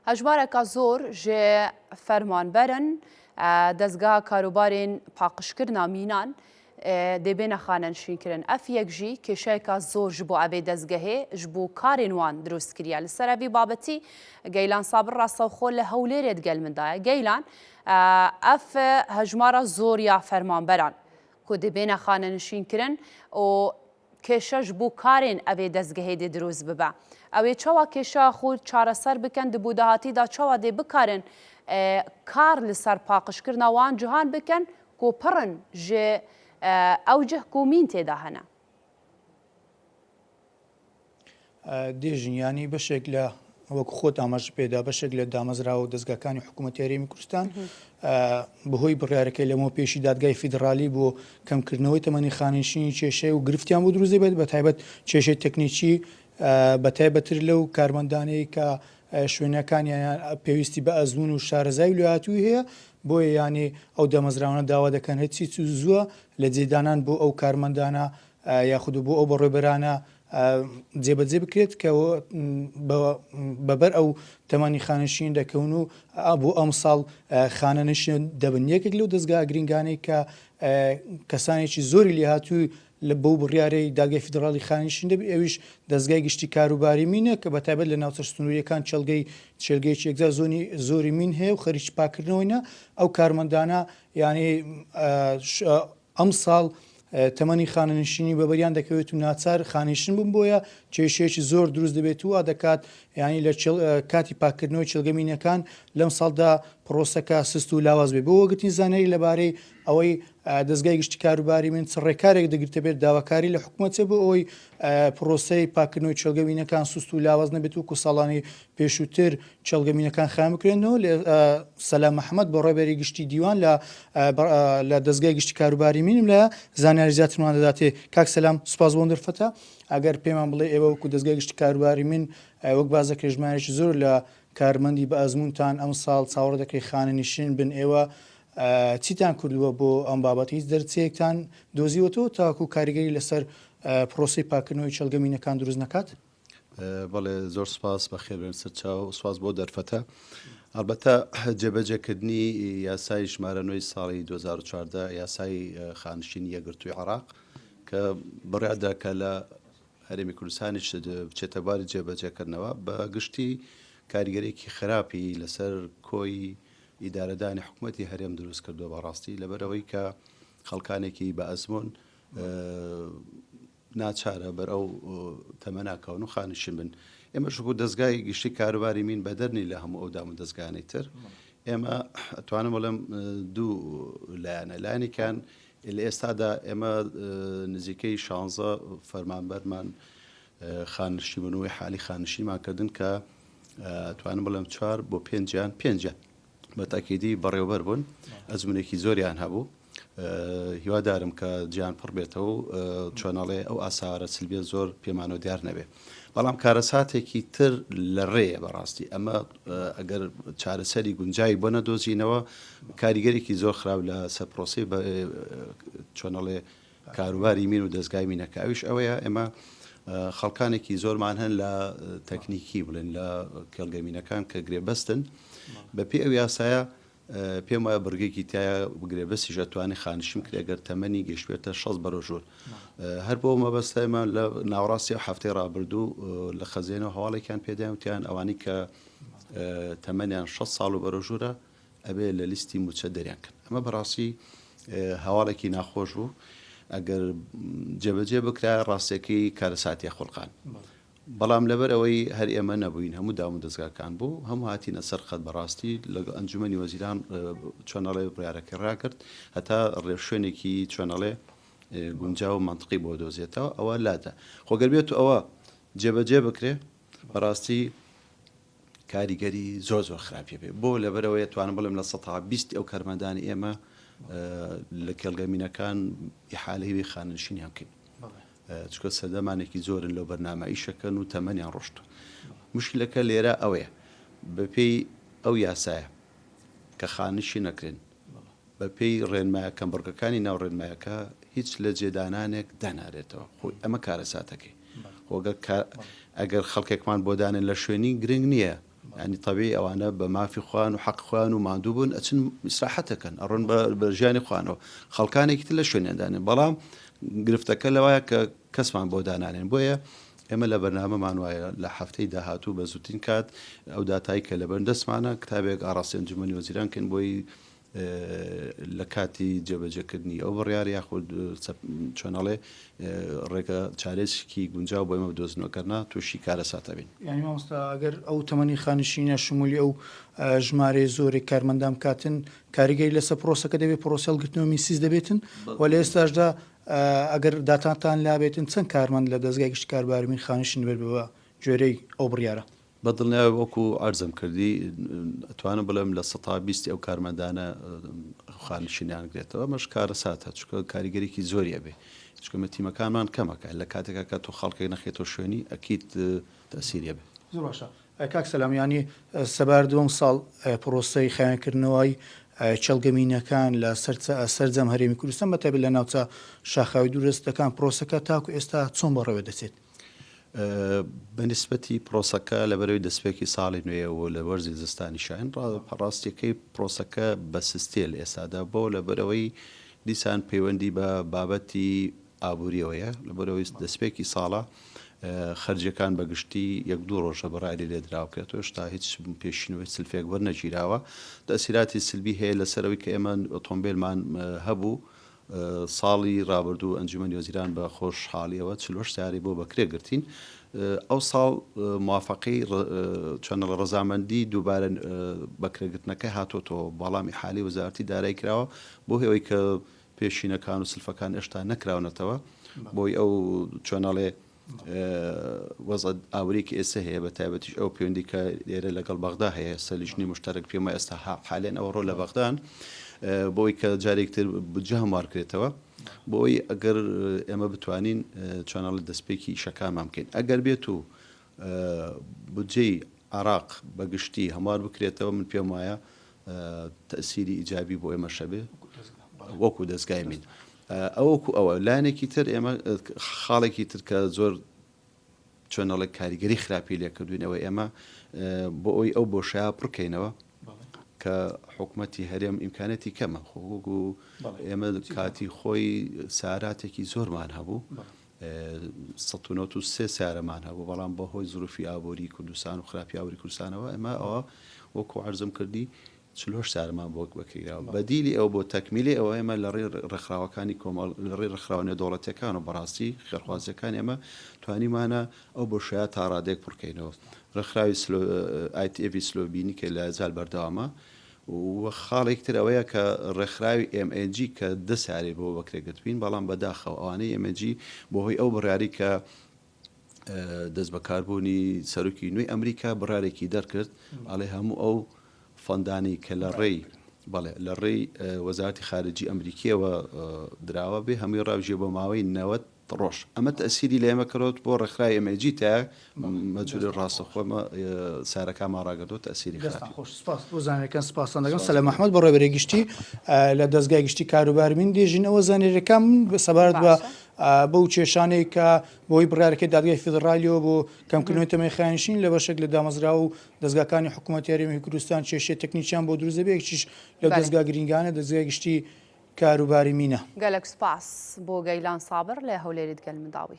هەژمارێکە زۆر ژێ فەرمانبەرن دەستگا کاروبارên پاقشکردنا مینان دەبێنە خانەنشینکردن. ئەف یەکژی کێشەیەکە زۆر ji بۆ ئەبێ دەستگەهێ ji بۆ karên wan دروستکiriye. Li ser evî babetî Geylan Sabir Rastexo li Hewlêrê digel min daye. Geylan ev hejmara zor ya fermanberan ku dibêne xanenişînkirin û kêşe ji bo karên evê dezgehê dê diroz bibe. Ew ê çawa kêşeya xwe çareser bikin di bûdahatî da çawa dê bikarin kar li ser paqişkirina wan cihan bikin ku pirin ji ew cih ku mîn têda hene. دێژین ینی بەشێک لە وەکو خۆت ئاماژ پێدا بەشێک لە دامەزراوە دەستگاکانی حکوومەتی هەرێمی کوردستان بەهۆی بڕیارەکەی لەمەوە پێشی دادگای فیدرالی بۆ کەمکردنەوەی تەمەنی خانشینی کێشەی و گرفتیان بۆ دروست بێت بە تایبەت کێشەی تەکنیکی بە تایبەتر لەو کارمەندانەی کە شوێنەکانیان پێویستی بە ئەزمون و شارەزای ویلایەتی هەیە بۆیە ینی ئەو دامەزراوانە داوا دەکەن هەچی زووە لە جێدانان بۆ ئەو کارمەندانە یاخود بۆ ئەو بەڕێبەرانە جێبەجێ بکرێت کە بەبەر ئەو تەمانی خانشین دەکەون و بۆ ئەم ساڵ خانەنشین دەبن. یەکێک لەو دەستگا گرنگانەی کە کەسانێکی زۆری لێهاتووی لە بەو بڕیارەی داگای فیدرالی خانشین دەبێت ئەویش دەستگای گشتی کاروباری مینە کە بەتایبەت لە ناوچە سنووریەکان چێلگەیەکی یەکجار زۆری مین هەیە و خەریکی پاکردنەوەیە ئەو کارمەندانە یعنی ئەم ساڵ تەمەنی خانەنشینی بەبەریان دەکەوێت و ناچار خانیشن بوون بۆیە کێشەیەکی زۆر دروست دەبێت و وا دەکات ینی لە کاتی پاکردنەوەی چێلگەمینەکان لەم ساڵدا پرۆسەکە سست و لاواز بێت. بۆ وەگرتنی زانەری لەبارەی ئەوەی دەستگای گشتی کاروباری من ڕێکارێک دەگرتە بێت داواکاری لە حکوومەتە بۆ ئەوی پرۆسەی پاکردنەوەی چێلگەمینەکان سوست و لاواز نەبێت و ساڵانی پێشووتر چێلگەمینەکان خام بکرێنەوە. لە سەلام محەممەد بە ڕێبەری گشتی دیوان لە دەستگای گشتی کاروباری مینم لە زانیاری زیاترمان دەداتێ. کاک سەلام سوپاس بۆ دەرفەتە. ئەگەر پێمان بڵێ ئێوە وەکو دەستگای گشتی کاروباری من وەک بازە کێژمارێکی زۆر لە کارمەندی بە ئەزمونتان ئەم ساڵ چاوەڕ دەکەی خانەنشین بن ئێوە چیتان کردووە بۆ ئەم بابەت هیچ دەرچەیەکتان دۆزیوەتەوە تاکو کاریگەری لەسەر پرۆسی پاکردنەوەی چێلگەمینەکان دروست نەکات؟ بەڵێ زۆر سپاس بەخێر بێن سەر چاو سپاس بۆ دەرفەتە. ئەلبەتە جێبەجێکردنی یاسای ژمارە 9 ساڵی 2014 یاسای خانشینی یەکگرتووی عێراق کە بڕیادا کە لە هەرێمی کوردستانیش بچێتە باری جێبەجێکردنەوە بە گشتی کاریگەرێکی خراپی لەسەر کۆی ئیدارەدانی حکوومەتی هەرێم دروست کردووە بەڕاستی لەبەرەوەی کە خەڵکانێکی بە ئەزمون ناچارە بەر ئەو تەمەناکەون و خانشین بن. ئێمەش بوو دەستگای گشتی کاروباری مین بەدەرنی لە هەموو ئەو دام و دەستگانەی تر ئێمە ئەتوانم بڵێم دوو لایەنە لایەنێکیان لە ئێستادا ئێمە نزیکەی 16 فەرمانبەرمان خانشینبوونەوەی حالی خانشینمان کردن کە ئەتوانم بڵێم 4 بۆ 5 بە تاکیدی بەڕێوەبەر بوون ئەزمونێکی زۆریان هەبوو. هیوادارم کە گیان پڕ بێتەوە و چۆنەڵێ ئەو ئاسارە سلبێ زۆر پێمانەوە دیار نەبێ. بەڵام کارەساتێکی تر لە ڕێیە بەڕاستی ئەمە ئەگەر چارەسەری گونجایی بۆ نەدۆزینەوە کاریگەرێکی زۆر خراپ لە سەرپرۆسی چۆنەڵێ کاروباری مین و دەستگای مینەکە. ئەویش ئەوەیە ئێمە خەڵکانێکی زۆرمان هەن لە تەکنیکی بڵێن لە کێڵگەمینەکان کە گرێبەستن بەپێی ئەو یاسایە پێم وایە بڕگێکی تایە گرێبەستی ئەتوانێت خانشین کرێگەر تەمەنی گەشتێتە 6 بەرەژۆر. هەر بۆ مەبەستەمان لە ناوڕاستی هەفتەی ڕابردوو لە خەزێنەوە هەواڵێکیان پێدایوتیان ئەوانی کە تەمەنیان 6 ساڵ و بەرەژۆرە ئەبێ لە لیستی موچە دەریان کرد. ئەمە بەڕاستی هەواڵێکی ناخۆش بوو ئەگەر جێبەجێ بکرا ڕاستیەکەی کارەساتی خۆڵقان. بەڵام لەبەر ئەوەی هەر ئێمە نەبووین هەموو دام و دەستگاکان بوو هەموو هاتینە سەر خەت بەڕاستی لە ئەنجومەنی وەزیران چۆنەڵێ بڕیارەکە ڕاکرد هەتا ڕێشوێنێکی چۆنەڵێ گونجاو و منطقی بۆ دۆزێتەوە ئەوە لاتە خۆگەر بێت و ئەوە جێبەجێ بکرێ بەڕاستی کاریگەری زۆر خراپی بێ بۆ لەبەرەوەی توانم بڵێم لە 120 ئەو کارمەندانی ئێمە لە کێڵگەمینەکان ئیحالەی خانشینیان بکەین چکە سەردەمانێکی زۆرن لەو بەرنامەئیشەکەن و تەمەنیان ڕۆشت. مشکلەکە لێرە ئەوەیە بەپێی ئەو یاسایە کە خانشی نەکرێن بەپێی ڕێنمایە کەمبڕگەکانی ناو ڕێنمایەکە هیچ لە جێدانانێک دانارێتەوە. خۆی ئەمە کارەساتەکەی ئەگەر خەڵکێکمان بۆ دانن لە شوێنی گرنگ نییە ینی طبیعی ئەوانە بە مافی خوان و حەق خوان و ماندوو بوون ئەچن میسراحەتەکەن ئەڕۆن بە ژیانی خوانەوە خەڵکانێکی تر لە شوێنێدانێن بەڵام گرفتەکە لەوایە کە کەسمان بۆ دانانێن بۆیە ئێمە لە بەرنامەمان وایە لە هەفتەی داهاتوو بە زووترین کات ئەو داتایی کە لە بەردەستمانە کتابێک ئاڕاستی ئەنجومەنی وەزیرانکەن بۆی لە کاتی جێبەجێکردنی ئەو بڕیار یاخود چۆنەڵێ ڕێگە چارێزکی گونجاو بۆ ئێمە بدۆزنەوەکردنا تووشی کارە ساتەبین. یعنی مامۆستا ئەگەر ئەو تەمەنی خانشینە شمولی ئەو ژمارە زۆرێک کارمەندام کاتن کاریگەری لەسەر پرۆسەکە دەبێت پرۆسەڵگرتنەوە میسیز دەبێتن و لە ئێستاشدا ئەگەر داتاتان لابێتن چەند کارمەند لە دەستگای گشتی کاربارمین خانشین بێت بە گوێرەی ئەو بڕیارە بەدڵنیاوە وەکو ئارزم کردی ئەتوانم بڵێم لە 120 ئەو کارمەندانە خانشینیان گرێتەوە مەش کارە ساتە چکە کاریگەریکی زۆریە بێ چکەمە تیمەکانمان کەمەکە لە کاتێکە کە تۆ خەڵکێک نەخێتەوە شوێنی ئەکیت تەسیریە بێ. زۆر باشە کاک سەلامانی سەبار دووەم ساڵ پرۆسەی خەیانکردنەوەی چەڵگەمینەکان لە سەرجەم هەرێمی کوردستان بەتایبەت لە ناوچە شاخاوی دوورەستەکان پرۆسەکە تاکو ئێستا چۆن بەڕێوە دەچێت؟ بەنسبەتی پرۆسەکە لە بەرەوەی دەستپێکی ساڵی نوێەوە لە وەرزی زستانی شاین ڕاستیەکەی پرۆسەکە بە سستێ لە ئێستادا بۆ لە بەرەوەی دیسان پەیوەندی بە بابەتی ئابوووریەوەیە لە بەرەوەی دەستپێکی ساڵە خەرجەکان بەگشتی یەک دوو ڕۆژە بەڕای لێ دراوکرێتەوە شتا هیچ پێشینەوەی سلفێک وەرنەگیراوە تەسیراتی سلبی هەیە لەسەرەوەی کە ئێمە ئۆتۆمبیلمان هەبوو ساڵی ڕابردوو ئەنجومەنی وەزیران بە خۆشحاڵیەوە 48 سیاری بۆ بەکرێ گرتین ئەو ساڵ موافقەی چەنە ڕەزامەندی دووبارە بەکرێگرتنەکە هاتۆتەوە بەڵامی حالی وەزارەتی دارایی کراوە بۆ هێوەی کە پێشینەکان و سلفەکان هێشتا نەکراونەتەوە بۆی ئەو چۆناڵێ وەزە ئاورێکی ئێستا هەیە بە تایبەتیش ئەو پەیوەندی کە لێرە لەگەڵ بەغدا هەیە سەلیژنی مشتەرک پێمە ئێستا حالێن ئەوە ڕۆ لە بەغدان بۆی کە جارێکتر بجە هەموارکرێتەوە بۆی ئەگەر ئێمە بتوانین چۆناڵ دەستپێکی ئیشەکانمان بکەین ئەگەر بێت و بودجەی عراق بەگشتی هەموار بکرێتەوە من پێم وایە تەسیری ئیجابی بۆ ئێمە شەبێ وەکو دەستگای من ئەوەکو ئەوە لایەنێکی تر ئێمە خاڵێکی تر کە زۆر چۆنەڵێک کاریگەری خراپی لێکردوینەوە ئێمە بۆ ئەوی ئەو بۆشایە پڕکەینەوە کە حکوومەتی هەرێم ئیمکانەتی کەمە خۆگو ئێمە کاتی خۆی ساراتێکی زۆرمان هەبوو 1993 سارەمان هەبوو بەڵام بە هۆی زروفی ئابووری کوردستان و خراپی ئابووری کوردستانەوە ئەمە ئەوە وەکو عەرزم کردی 48 سارمان بۆ بکەیراوە بەدیلی ئەو بۆ تەکمیلی ئەوە ئێمە لە ڕێ ڕێکخراوەکانی کۆمەڵ لە ڕێ ڕێکخراوە دەوڵەتیەکان و بەڕاستی خێرخوازیەکان ئێمە توانیمانە ئەو بۆشایە تا ڕادێک پڕکەینەوە ڕێکخراوی ITF سلۆبینی کە لە زال بەردەوامە و خاڵێکتر ئەوەیە کە ڕێکخراوی MAG کە 10 ساری بۆ بەکرێگرتوین بەڵام بەداخەوە ئەوانەی MAG بۆ هۆی ئەو بڕیاری کە دەست بەکاربوونی سەرۆکی نوێی ئەمریکا بڕارێکی دەرکرد ئەڵێ هەموو ئەو فەندانی کە لە ڕێی بەڵێ لە ڕێی وەزارەتی خارجی ئەمریکیەوە دراوە بێ هەمووی ڕاوژێ بۆ ماوەی 90 ڕۆژ ئەمە تەسیری لە ئێمە کەوت بۆ ڕێکخراوی MAG تا مەجووری ڕاستە خۆمە سارەکانمان ڕاگەدۆ تەسیری زانەکان سپاسان دەگەم سەلام ئەحمەد بە ڕێبەرێ گشتی لە دەستگای گشتی کاروبارمین دێژینەوە زانێرەکان سەبارەت بە بەو کێشانەی کە بۆی بڕارەکەی دادگای فیدرالیەوە بۆ کەمکردنەوەی تەمەی خایانشین لە بەشێک لە دامەزرا و دەستگاکانی حکوومەتی هەرێمی کوردستان کێشەی تەکنیکیان بۆ دروست دەبێتیش لە دەستگا گرنگانە دەستگای گشتی کاروباری مینە گەلک سپاس بۆ گەیلان سابر لە هەولێری دگەل منداوی